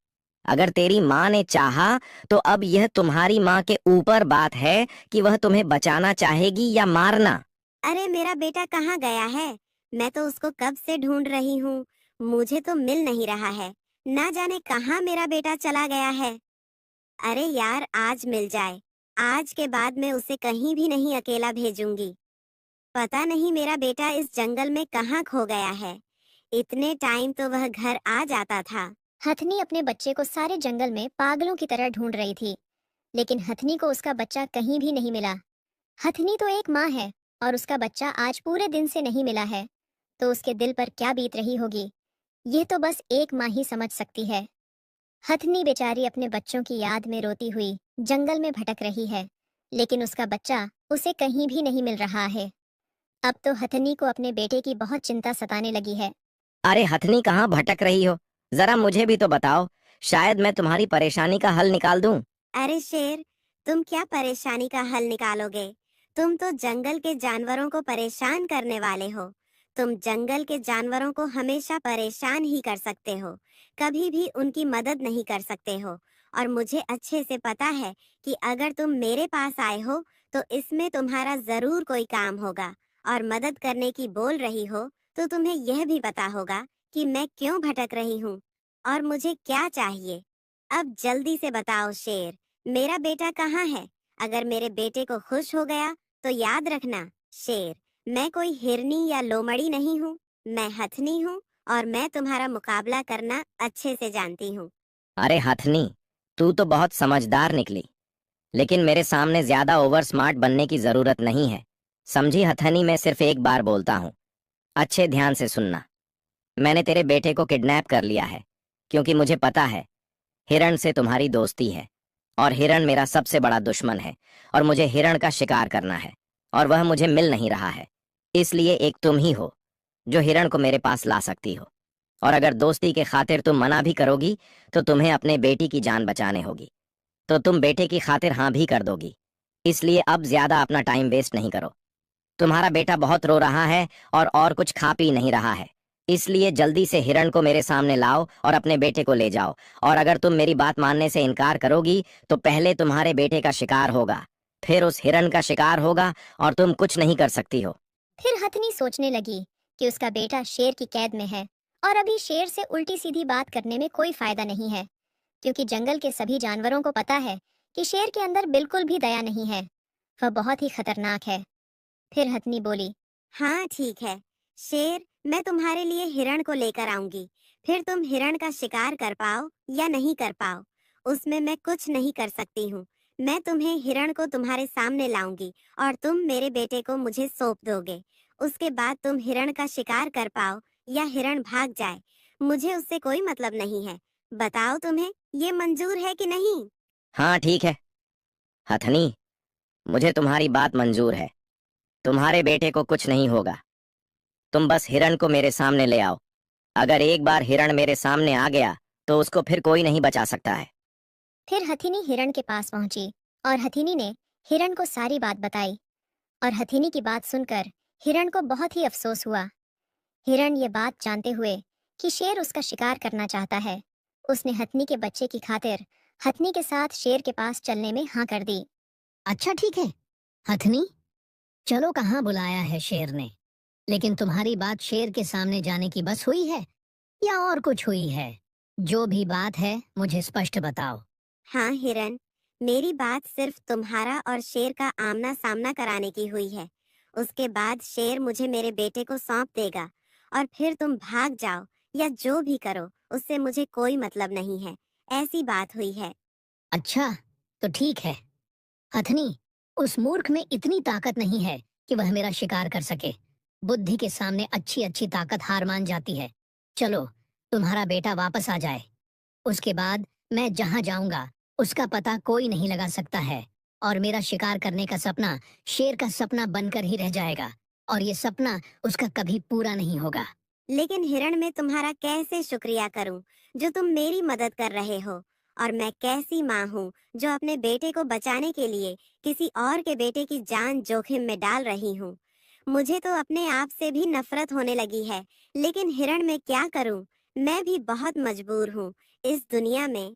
अगर तेरी माँ ने चाहा तो अब यह तुम्हारी माँ के ऊपर बात है कि वह तुम्हें बचाना चाहेगी या मारना। अरे मेरा बेटा कहाँ गया है? मैं तो उसको कब से ढूंढ रही हूँ, मुझे तो मिल नहीं रहा है। ना जाने कहाँ मेरा बेटा चला गया है। अरे यार, आज मिल जाए। आज के बाद मैं उसे कहीं भी नहीं अकेला भेजूंगी। पता नहीं मेरा बेटा इस जंगल में कहाँ खो गया है। इतने टाइम तो वह घर आ जाता था। हथनी अपने बच्चे को सारे जंगल में पागलों की तरह ढूंढ रही थी, लेकिन हथनी को उसका बच्चा कहीं भी नहीं मिला। हथनी तो एक माँ है और उसका बच्चा आज पूरे दिन से नहीं मिला है, तो उसके दिल पर क्या बीत रही होगी, ये तो बस एक माँ ही समझ सकती है। हथनी बेचारी अपने बच्चों की याद में रोती हुई जंगल में भटक रही है, लेकिन उसका बच्चा उसे कहीं भी नहीं मिल रहा है। अब तो हथनी को अपने बेटे की बहुत चिंता सताने लगी है। अरे हथनी, कहाँ भटक रही हो? जरा मुझे भी तो बताओ, शायद मैं तुम्हारी परेशानी का हल निकाल दूं। अरे शेर, तुम क्या परेशानी का हल निकालोगे? तुम तो जंगल के जानवरों को परेशान करने वाले हो। तुम जंगल के जानवरों को हमेशा परेशान ही कर सकते हो, कभी भी उनकी मदद नहीं कर सकते हो। और मुझे अच्छे से पता है कि अगर तुम मेरे पास आए हो तो इसमें तुम्हारा जरूर कोई काम होगा। और मदद करने की बोल रही हो तो तुम्हें यह भी पता होगा कि मैं क्यों भटक रही हूँ और मुझे क्या चाहिए। अब जल्दी से बताओ शेर, मेरा बेटा कहाँ है? अगर मेरे बेटे को खुश हो गया तो याद रखना शेर, मैं कोई हिरनी या लोमड़ी नहीं हूँ। मैं हथनी हूँ और मैं तुम्हारा मुकाबला करना अच्छे से जानती हूँ। अरे हथनी, तू तो बहुत समझदार निकली, लेकिन मेरे सामने ज्यादा ओवर स्मार्ट बनने की जरूरत नहीं है। समझी हथनी? मैं सिर्फ एक बार बोलता हूँ, अच्छे ध्यान से सुनना। मैंने तेरे बेटे को किडनैप कर लिया है, क्योंकि मुझे पता है हिरण से तुम्हारी दोस्ती है, और हिरण मेरा सबसे बड़ा दुश्मन है, और मुझे हिरण का शिकार करना है, और वह मुझे मिल नहीं रहा है। इसलिए एक तुम ही हो जो हिरण को मेरे पास ला सकती हो, और अगर दोस्ती के खातिर तुम मना भी करोगी तो तुम्हें अपने बेटी की जान बचाने होगी, तो तुम बेटे की खातिर हाँ भी कर दोगी। इसलिए अब ज्यादा अपना टाइम वेस्ट नहीं करो। तुम्हारा बेटा बहुत रो रहा है और कुछ खा पी नहीं रहा है, इसलिए जल्दी से हिरण को मेरे सामने लाओ और अपने बेटे को ले जाओ। और अगर तुम मेरी बात मानने से इनकार करोगी तो पहले तुम्हारे बेटे का शिकार होगा, फिर उस हिरण का शिकार होगा, और तुम कुछ नहीं कर सकती हो। फिर हथनी सोचने लगी कि उसका बेटा शेर की कैद में है और अभी शेर से उल्टी सीधी बात करने में कोई फायदा नहीं है, क्योंकि जंगल के सभी जानवरों को पता है कि शेर के अंदर बिल्कुल भी दया नहीं है, वह बहुत ही खतरनाक है। फिर हथनी बोली, हाँ ठीक है शेर, मैं तुम्हारे लिए हिरण को लेकर आऊंगी। फिर तुम हिरण का शिकार कर पाओ या नहीं कर पाओ, उसमें मैं कुछ नहीं कर सकती हूँ। मैं तुम्हें हिरण को तुम्हारे सामने लाऊंगी और तुम मेरे बेटे को मुझे सौंप दोगे। उसके बाद तुम हिरण का शिकार कर पाओ या हिरण भाग जाए, मुझे उससे कोई मतलब नहीं है। बताओ तुम्हें ये मंजूर है कि नहीं? हाँ ठीक है हथनी, मुझे तुम्हारी बात मंजूर है। तुम्हारे बेटे को कुछ नहीं होगा, तुम बस हिरण को मेरे सामने ले आओ। अगर एक बार हिरण मेरे सामने आ गया तो उसको फिर कोई नहीं बचा सकता है। फिर हथिनी हिरण के पास पहुंची और हथिनी ने हिरण को सारी बात बताई, और हथिनी की बात सुनकर हिरण को बहुत ही अफसोस हुआ। हिरण ये बात जानते हुए कि शेर उसका शिकार करना चाहता है, उसने हथनी के बच्चे की खातिर हथनी के साथ शेर के पास चलने में हाँ कर दी। अच्छा ठीक है हथनी, चलो कहाँ बुलाया है शेर ने। लेकिन तुम्हारी बात शेर के सामने जाने की बस हुई है या और कुछ हुई है? जो भी बात है मुझे स्पष्ट बताओ। हाँ हिरन, मेरी बात सिर्फ तुम्हारा और शेर का आमना सामना कराने की हुई है। उसके बाद शेर मुझे मेरे बेटे को सौंप देगा और फिर तुम भाग जाओ या जो भी करो, उससे मुझे कोई मतलब नहीं है। ऐसी बात हुई है। अच्छा तो ठीक है हथनी, उस मूर्ख में इतनी ताकत नहीं है कि वह मेरा शिकार कर सके। बुद्धि के सामने अच्छी अच्छी ताकत हार मान जाती है। चलो तुम्हारा बेटा वापस आ जाए, उसके बाद मैं जहाँ जाऊंगा उसका पता कोई नहीं लगा सकता है, और मेरा शिकार करने का सपना शेर का सपना बनकर ही रह जाएगा, और ये सपना उसका कभी पूरा नहीं होगा। लेकिन हिरण, मैं तुम्हारा कैसे शुक्रिया करूं जो तुम मेरी मदद कर रहे हो। और मैं कैसी माँ हूँ जो अपने बेटे को बचाने के लिए किसी और के बेटे की जान जोखिम में डाल रही हूँ। मुझे तो अपने आप से भी नफरत होने लगी है। लेकिन हिरण, मैं क्या करूँ, मैं भी बहुत मजबूर हूँ। इस दुनिया में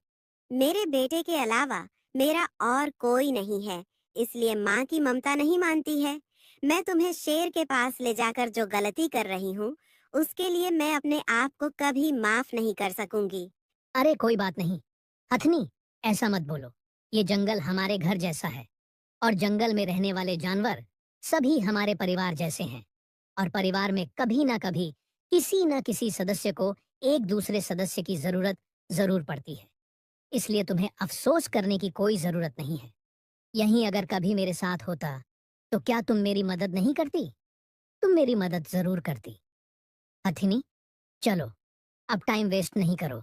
मेरे बेटे के अलावा मेरा और कोई नहीं है, इसलिए माँ की ममता नहीं मानती है। मैं तुम्हें शेर के पास ले जाकर जो गलती कर रही हूँ उसके लिए मैं अपने आप को कभी माफ नहीं कर सकूंगी। अरे कोई बात नहीं हथनी, ऐसा मत बोलो। ये जंगल हमारे घर जैसा है और जंगल में रहने वाले जानवर सभी हमारे परिवार जैसे हैं और परिवार में कभी ना कभी किसी न किसी सदस्य को एक दूसरे सदस्य की जरूरत जरूर पड़ती है। इसलिए तुम्हें अफसोस करने की कोई जरूरत नहीं है। यहीं अगर कभी मेरे साथ होता तो क्या तुम मेरी मदद नहीं करती? तुम मेरी मदद जरूर करती। हथिनी, चलो अब टाइम वेस्ट नहीं करो।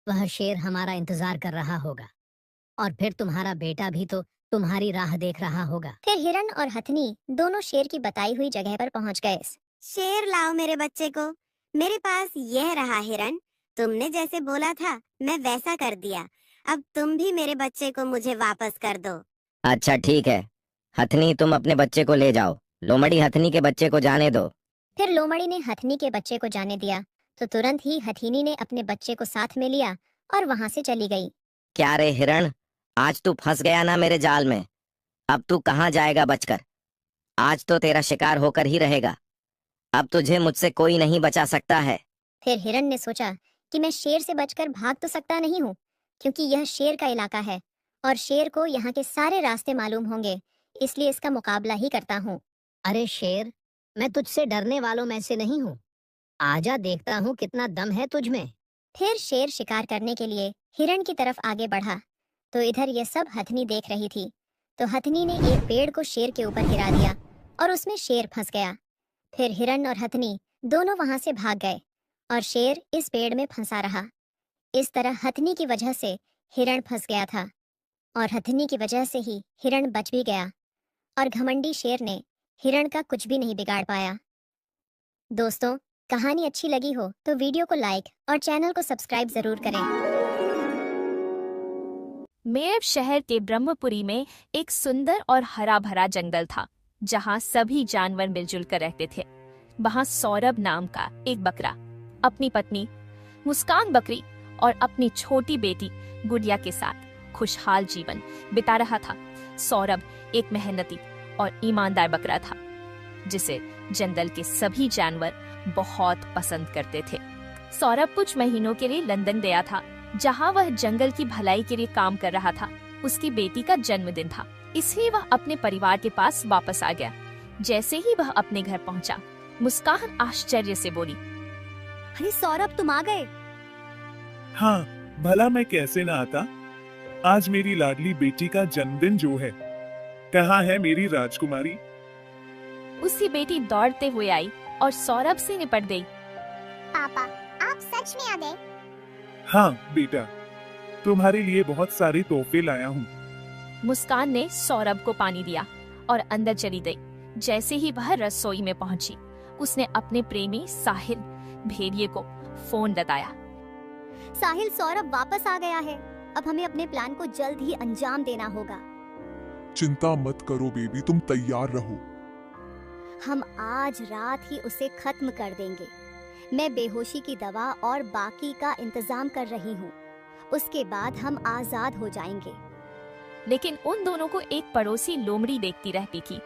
वह शेर हमारा इंतजार कर रहा होगा और फिर तुम्हारा बेटा भी तो तुम्हारी राह देख रहा होगा। फिर हिरण और हथनी दोनों शेर की बताई हुई जगह पर पहुंच गए। शेर लाओ मेरे बच्चे को। मेरे पास यह रहा हिरन। तुमने जैसे बोला था मैं वैसा कर दिया। अब तुम भी मेरे बच्चे को मुझे वापस कर दो। अच्छा ठीक है, हथनी तुम अपने बच्चे को ले जाओ। लोमड़ी हथनी के बच्चे को जाने दो। फिर लोमड़ी ने हथनी के बच्चे को जाने दिया तो तुरंत ही हथनी ने अपने बच्चे को साथ में लिया और वहां से चली गई। क्या रे हिरण, आज तू फंस गया ना मेरे जाल में। अब तू कहाँ जाएगा बचकर? आज तो तेरा शिकार होकर ही रहेगा। अब तुझे मुझसे कोई नहीं बचा सकता है। फिर हिरण ने सोचा कि मैं शेर से बचकर भाग तो सकता नहीं हूँ, क्योंकि यह शेर का इलाका है और शेर को यहाँ के सारे रास्ते मालूम होंगे, इसलिए इसका मुकाबला ही करता हूँ। अरे शेर, मैं तुझसे डरने वालों में से नहीं हूँ। आजा, देखता हूँ कितना दम है तुझ में। फिर शेर शिकार करने के लिए हिरण की तरफ आगे बढ़ा तो इधर ये सब हथनी देख रही थी। तो हथनी ने एक पेड़ को शेर के ऊपर गिरा दिया और उसमें शेर फंस गया। फिर हिरण और हथनी दोनों वहां से भाग गए और शेर इस पेड़ में फंसा रहा। इस तरह हथनी की वजह से हिरण फंस गया था और हथनी की वजह से ही हिरण बच भी गया और घमंडी शेर ने हिरण का कुछ भी नहीं बिगाड़ पाया। दोस्तों, कहानी अच्छी लगी हो तो वीडियो को लाइक और चैनल को सब्सक्राइब जरूर करें। मेरठ शहर के ब्रह्मपुरी में एक सुंदर और हरा भरा जंगल था, जहाँ सभी जानवर मिलजुल कर रहते थे। वहाँ सौरभ नाम का एक बकरा अपनी पत्नी मुस्कान बकरी और अपनी छोटी बेटी गुड़िया के साथ खुशहाल जीवन बिता रहा था। सौरभ एक मेहनती और ईमानदार बकरा था, जिसे जंगल के सभी जानवर बहुत पसंद करते थे। सौरभ कुछ महीनों के लिए लंदन गया था, जहाँ वह जंगल की भलाई के लिए काम कर रहा था। उसकी बेटी का जन्मदिन था, इसलिए वह अपने परिवार के पास वापस आ गया। जैसे ही वह अपने घर पहुंचा, मुस्कान आश्चर्य से बोली, अरे सौरभ, तुम आ गए। हाँ, भला मैं कैसे ना आता। आज मेरी लाडली बेटी का जन्मदिन जो है। कहाँ है मेरी राजकुमारी? उसकी बेटी दौड़ते हुए आई और सौरभ से निपट गई। पापा, आप सच में आ गए? हाँ बेटा, तुम्हारे लिए बहुत सारे तोहफे लाया हूँ। मुस्कान ने सौरभ को पानी दिया और अंदर चली गई। जैसे ही वह रसोई में पहुंची, उसने अपने प्रेमी साहिल भेड़िए को फोन बताया। साहिल, सौरभ वापस आ गया है। अब हमें अपने प्लान को जल्द ही अंजाम देना होगा। चिंता मत करो बेबी, तुम तैयार रहो। हम आज रात ही उसे खत्म कर देंगे। मैं बेहोशी की दवा और बाकी का इंतजाम कर रही हूँ। उसके बाद हम आजाद हो जाएंगे। लेकिन उन दोनों को एक पड़ोसी लोमड़ी देखती रहती थी।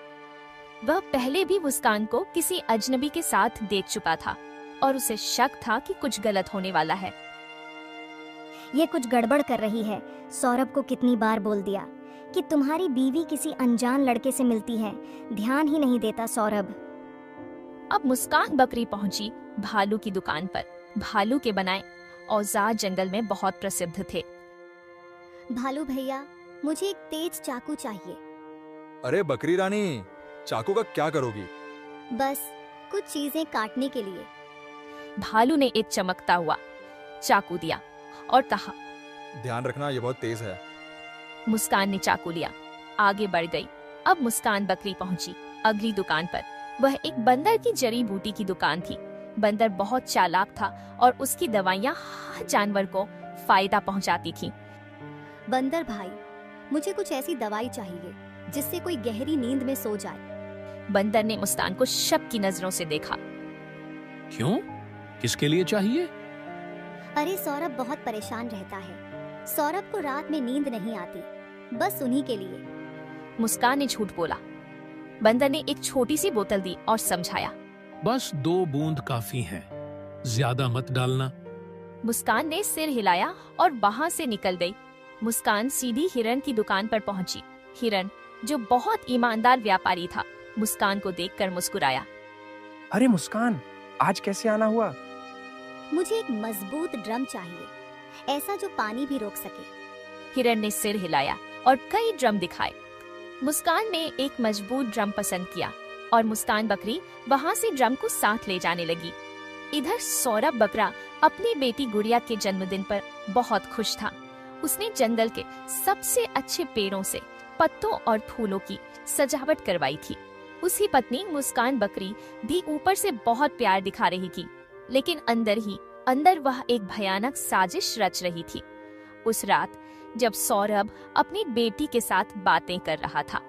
वह पहले भी मुस्कान को किसी अजनबी के साथ देख चुका था और उसे शक था कि कुछ गलत होने वाला है। ये कुछ गड़बड़ कर रही है। सौरभ को कितनी बार बोल दिया कि तुम्हारी बीवी किसी अनजान लड़के से मिलती है, ध्यान ही नहीं देता सौरभ। अब मुस्कान बकरी पहुंची भालू की दुकान पर। भालू के बनाए औजार जंगल में बहुत प्रसिद्ध थे। भालू भैया, मुझे एक तेज चाकू चाहिए। अरे बकरी रानी, चाकू का क्या करोगी? बस कुछ चीजें काटने के लिए। भालू ने एक चमकता हुआ चाकू दिया और कहा, ध्यान रखना, ये बहुत तेज है। मुस्कान ने चाकू लिया, आगे बढ़ गई। अब मुस्कान बकरी पहुंची अगली दुकान पर। वह एक बंदर की जड़ी बूटी की दुकान थी। बंदर बहुत चालाक था और उसकी दवाइयाँ हर जानवर को फायदा पहुंचाती थीं। बंदर भाई, मुझे कुछ ऐसी दवाई चाहिए जिससे कोई गहरी नींद में सो जाए। बंदर ने मुस्कान को शक की नजरों से देखा। क्यों? किसके लिए चाहिए? अरे सौरभ बहुत परेशान रहता है। सौरभ को रात में नींद नहीं आती, बस उन्हीं के लिए। मुस्कान ने झूठ बोला। बंदर ने एक छोटी सी बोतल दी और समझाया, बस 2 बूंद काफी है, ज्यादा मत डालना। मुस्कान ने सिर हिलाया और वहां से निकल गई। मुस्कान सीधी हिरन की दुकान पर पहुंची। हिरन, जो बहुत ईमानदार व्यापारी था, मुस्कान को देखकर मुस्कुराया। अरे मुस्कान, आज कैसे आना हुआ? मुझे एक मजबूत ड्रम चाहिए, ऐसा जो पानी भी रोक सके। हिरन ने सिर हिलाया और कई ड्रम दिखाए। मुस्कान ने एक मजबूत ड्रम पसंद किया और मुस्कान बकरी वहां से ड्रम को साथ ले जाने लगी। इधर सौरभ बकरा अपनी बेटी गुड़िया के जन्मदिन पर बहुत खुश था। उसने जंगल के सबसे अच्छे पेड़ों से पत्तों और फूलों की सजावट करवाई थी। उसकी पत्नी मुस्कान बकरी भी ऊपर से बहुत प्यार दिखा रही थी, लेकिन अंदर ही अंदर वह एक भयानक साजिश रच रही थी। उस रात जब सौरभ अपनी बेटी के साथ बातें कर रहा था,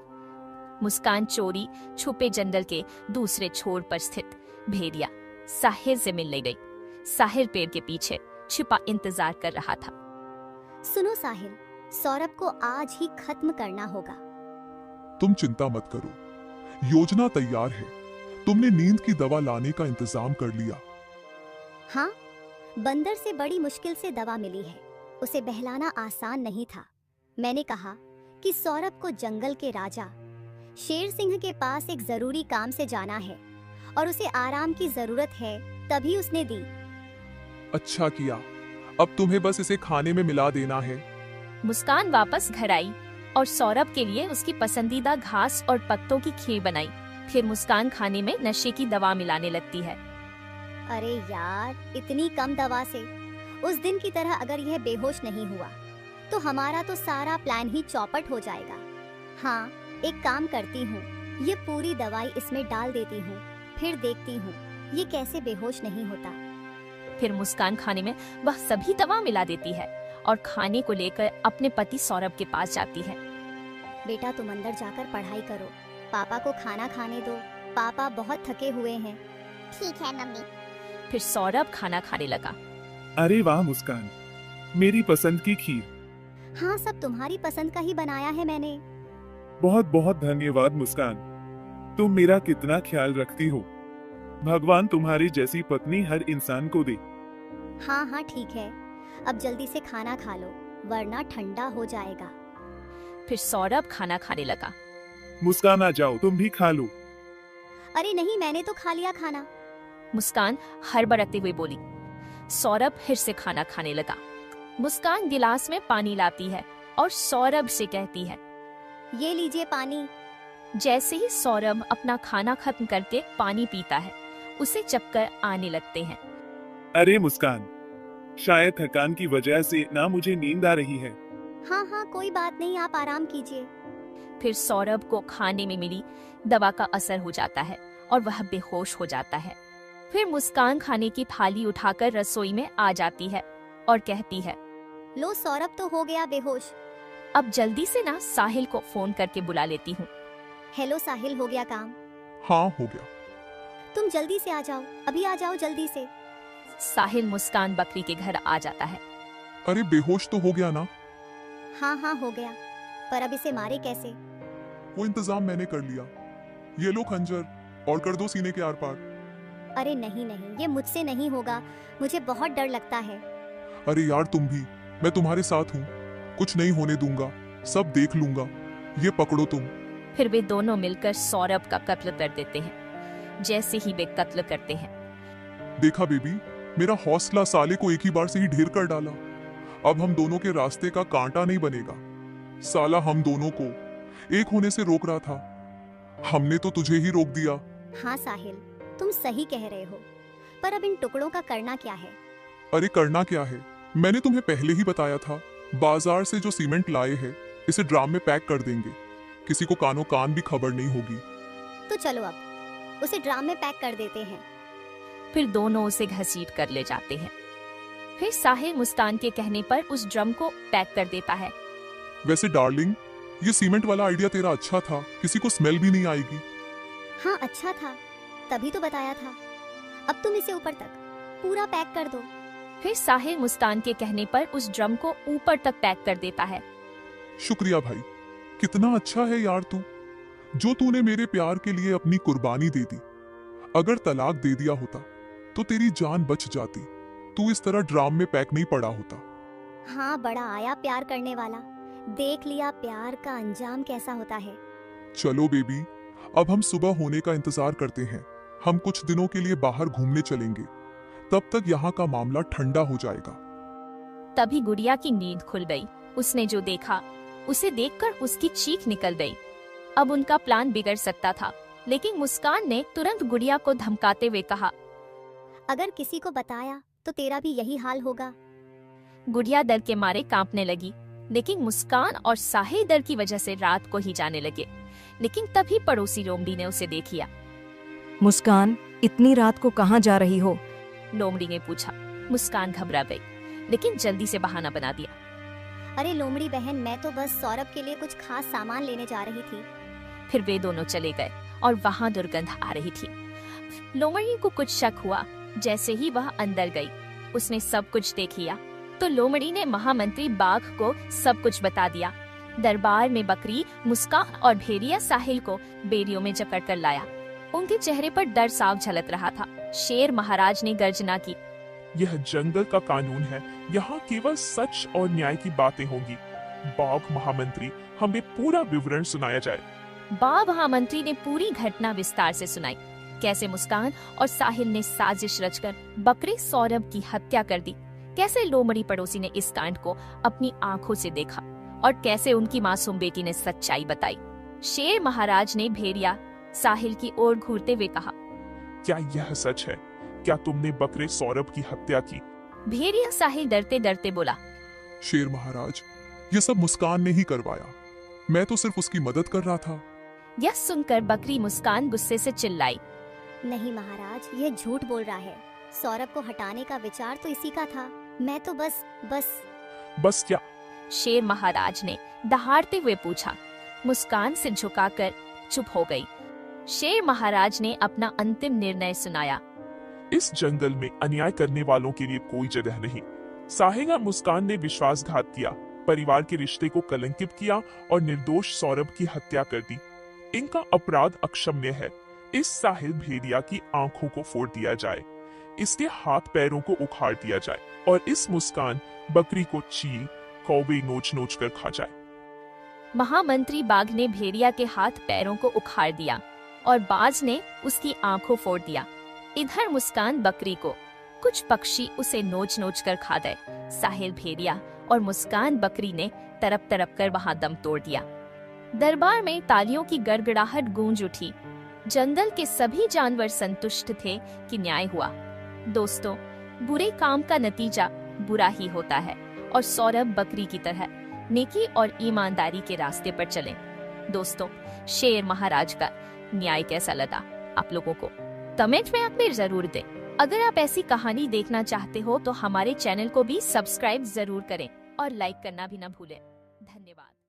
मुस्कान चोरी छुपे जंगल के दूसरे छोर पर स्थित भेड़िया साहिर से मिलने गई। साहिर पेड़ के पीछे छिपा इंतजार कर रहा था। सुनो साहिल, सौरभ को आज ही खत्म करना होगा। तुम चिंता मत करो, योजना तैयार है। तुमने नींद की दवा लाने का इंतजाम कर लिया? हाँ, बंदर से बड़ी मुश्किल से दवा मिली है। उसे बहलाना आसान नहीं था। मैंने कहा कि सौरभ को जंगल के राजा शेर सिंह के पास एक जरूरी काम से जाना है और उसे आराम की जरूरत है, तभी उसने दी। अच्छा किया, अब तुम्हें बस इसे खाने में मिला देना है। मुस्कान वापस घर आई और सौरभ के लिए उसकी पसंदीदा घास और पत्तों की खीर बनाई। फिर मुस्कान खाने में नशे की दवा मिलाने लगती है। अरे यार, इतनी कम दवा से उस दिन की तरह अगर यह बेहोश नहीं हुआ तो हमारा तो सारा प्लान ही चौपट हो जाएगा। हाँ, एक काम करती हूँ, ये पूरी दवाई इसमें डाल देती हूँ, फिर देखती हूँ ये कैसे बेहोश नहीं होता। फिर मुस्कान खाने में वह सभी दवा मिला देती है और खाने को लेकर अपने पति सौरभ के पास जाती है। बेटा, तुम अंदर जाकर पढ़ाई करो, पापा को खाना खाने दो, पापा बहुत थके हुए हैं। ठीक है मम्मी। फिर सौरभ खाना खाने लगा। अरे वाह मुस्कान, मेरी पसंद की खीर। हाँ, सब तुम्हारी पसंद का ही बनाया है मैंने। बहुत बहुत धन्यवाद मुस्कान, तुम मेरा कितना ख्याल रखती हो। भगवान तुम्हारी जैसी पत्नी हर इंसान को दे। हाँ हाँ ठीक है, अब जल्दी से खाना खा लो वरना ठंडा हो जाएगा। फिर सौरभ खाना खाने लगा। मुस्कान आ जाओ, तुम भी खा लो। अरे नहीं, मैंने तो खा लिया खाना। मुस्कान हड़बड़ाते हुए बोली। सौरभ फिर से खाना खाने लगा। मुस्कान गिलास में पानी लाती है और सौरभ से कहती है, ये लीजिए पानी। जैसे ही सौरभ अपना खाना खत्म करके पानी पीता है, उसे चक्कर आने लगते हैं। अरे मुस्कान, शायद थकान की वजह से ना मुझे नींद आ रही है। हाँ हाँ कोई बात नहीं, आप आराम कीजिए। फिर सौरभ को खाने में मिली दवा का असर हो जाता है और वह बेहोश हो जाता है। फिर मुस्कान खाने की थाली उठाकर रसोई में आ जाती है और कहती है, लो सौरभ तो हो गया बेहोश। अब जल्दी से ना साहिल को फोन करके बुला लेती हूँ। हेलो साहिल, हो गया काम? हाँ हो गया। तुम जल्दी से आ जाओ, अभी आ जाओ जल्दी से। साहिल मुस्कान बकरी के घर आ जाता है। अरे बेहोश तो हो गया ना? हाँ हाँ हो गया, पर अब इसे मारे कैसे? वो इंतजाम मैंने कर लिया। ये लो खंजर और कर दो सीने के आर पार। अरे नहीं नहीं, ये मुझसे नहीं होगा, मुझे बहुत डर लगता है। अरे यार तुम भी, मैं तुम्हारे साथ हूँ, कुछ नहीं होने दूंगा, सब देख लूंगा। ये पकड़ो तुम। फिर वे दोनों मिलकर सौरभ का कत्ल कर देते हैं। जैसे ही वे कत्ल करते हैं, देखा बेबी, मेरा हौसला साले को एक ही बार से ही ढेर कर डाला। अब हम दोनों के रास्ते का कांटा नहीं बनेगा। साला हम दोनों को एक होने से रोक रहा था, हमने तो तुझे ही रोक दिया। हाँ साहिल, तुम सही कह रहे हो, पर अब इन टुकड़ों का करना क्या है? अरे करना क्या है, मैंने तुम्हें पहले ही बताया था। बाजार से जो सीमेंट लाए हैं, इसे ड्राम में पैक कर देंगे, किसी को कानो कान भी खबर नहीं होगी। तो चलो अब उसे ड्राम में पैक कर देते हैं। फिर दोनों उसे घसीट कर ले जाते हैं। फिर साहिल मुस्कान के कहने पर उस ड्रम को पैक कर देता है। वैसे डार्लिंग, ये सीमेंट वाला आइडिया तेरा अच्छा था, किसी को स्मेल भी नहीं आएगी। हाँ अच्छा था, तभी तो बताया था। अब तुम इसे ऊपर तक पूरा पैक कर दो। फिर साहिल मुस्कान के कहने पर उस ड्रम को ऊपर तक पैक कर देता है। शुक्रिया भाई, कितना अच्छा है यार तू, जो तूने मेरे प्यार के लिए अपनी कुर्बानी दे दी। अगर तलाक दे दिया होता तो तेरी जान बच जाती, तू इस तरह ड्राम में पैक नहीं पड़ा होता। हाँ, बड़ा आया प्यार करने वाला। देख लिया प्यार का अंजाम कैसा होता है। चलो बेबी, अब हम सुबह होने का इंतजार करते हैं। हम कुछ दिनों के लिए बाहर घूमने चलेंगे, तब तक यहाँ का मामला ठंडा हो जाएगा। तभी गुड़िया की नींद खुल गई। उसने जो देखा उसे देखकर उसकी चीख निकल गई। अब उनका प्लान बिगड़ सकता था, लेकिन मुस्कान ने तुरंत गुड़िया को धमकाते हुए कहा, अगर किसी को बताया तो तेरा भी यही हाल होगा। गुड़िया डर के मारे कांपने लगी, लेकिन मुस्कान और साहिल डर की वजह से रात को ही जाने लगे। लेकिन तभी पड़ोसी लोमड़ी ने उसे देख लिया। मुस्कान, इतनी रात को कहाँ जा रही हो? लोमड़ी ने पूछा। मुस्कान घबरा गई, लेकिन जल्दी से बहाना बना दिया। अरे लोमड़ी बहन, मैं तो बस सौरभ के लिए कुछ खास सामान लेने जा रही थी। फिर वे दोनों चले गए और वहाँ दुर्गंध आ रही थी। लोमड़ी को कुछ शक हुआ। जैसे ही वह अंदर गई, उसने सब कुछ देख लिया तो लोमड़ी ने महामंत्री बाघ को सब कुछ बता दिया। दरबार में बकरी, मुस्कान और भेड़िया साहिल को बेड़ियों में जकड़ कर लाया। उनके चेहरे पर डर साफ झलक रहा था। शेर महाराज ने गर्जना की, यह जंगल का कानून है, यहाँ केवल सच और न्याय की बातें होंगी। बाघ महामंत्री, हमें पूरा विवरण सुनाया जाए। बाघ महामंत्री ने पूरी घटना विस्तार से सुनाई। कैसे मुस्कान और साहिल ने साजिश रचकर बकरे सौरभ की हत्या कर दी, कैसे लोमड़ी पड़ोसी ने इस कांड को अपनी आंखों से देखा और कैसे उनकी मासूम बेटी ने सच्चाई बताई। शेर महाराज ने भेड़िया साहिल की ओर घूरते हुए कहा, क्या यह सच है? क्या तुमने बकरे सौरभ की हत्या की? भेड़िया साहिल डरते डरते बोला, शेर महाराज, ये सब मुस्कान ने ही करवाया। मैं तो सिर्फ उसकी मदद कर रहा था। यह सुनकर बकरी मुस्कान गुस्से से चिल्लाई, नहीं महाराज, ये झूठ बोल रहा है। सौरभ को हटाने का विचार तो इसी का था। मैं तो बस क्या? शेर महाराज ने दहाड़ते हुए पूछा। मुस्कान सिर झुकाकर चुप हो गई। शेर महाराज ने अपना अंतिम निर्णय सुनाया, इस जंगल में अन्याय करने वालों के लिए कोई जगह नहीं। साहिल और मुस्कान ने विश्वासघात किया, परिवार के रिश्ते को कलंकित किया और निर्दोष सौरभ की हत्या कर दी। इनका अपराध अक्षम्य है। इस साहिल भेड़िया की आंखों को फोड़ दिया जाए, इसके हाथ पैरों को उखाड़ दिया जाए और इस मुस्कान बकरी को चील कौवे नोच नोच कर खा जाए। महामंत्री बाघ ने भेड़िया के हाथ पैरों को उखाड़ दिया और बाज ने उसकी आंखों फोड़ दिया। इधर मुस्कान बकरी को, कुछ पक्षी उसे नोच नोच कर खा गए। साहिल भेड़िया और मुस्कान बकरी ने तड़प तड़प कर वहां दम तोड़ दिया। दरबार में तालियों की गड़गड़ाहट गूंज उठी। जंगल के सभी जानवर संतुष्ट थे कि न्याय हुआ। दोस्तों, बुरे काम का नतीजा बुरा ही होता है और सौरभ बकरी की तरह नेकी और ईमानदारी के रास्ते पर चलें। दोस्तों, शेर महाराज का न्याय कैसा लगा आप लोगों को? कमेंट में अपने जरूर दें। अगर आप ऐसी कहानी देखना चाहते हो तो हमारे चैनल को भी सब्सक्राइब जरूर करें और लाइक करना भी ना भूलें। धन्यवाद।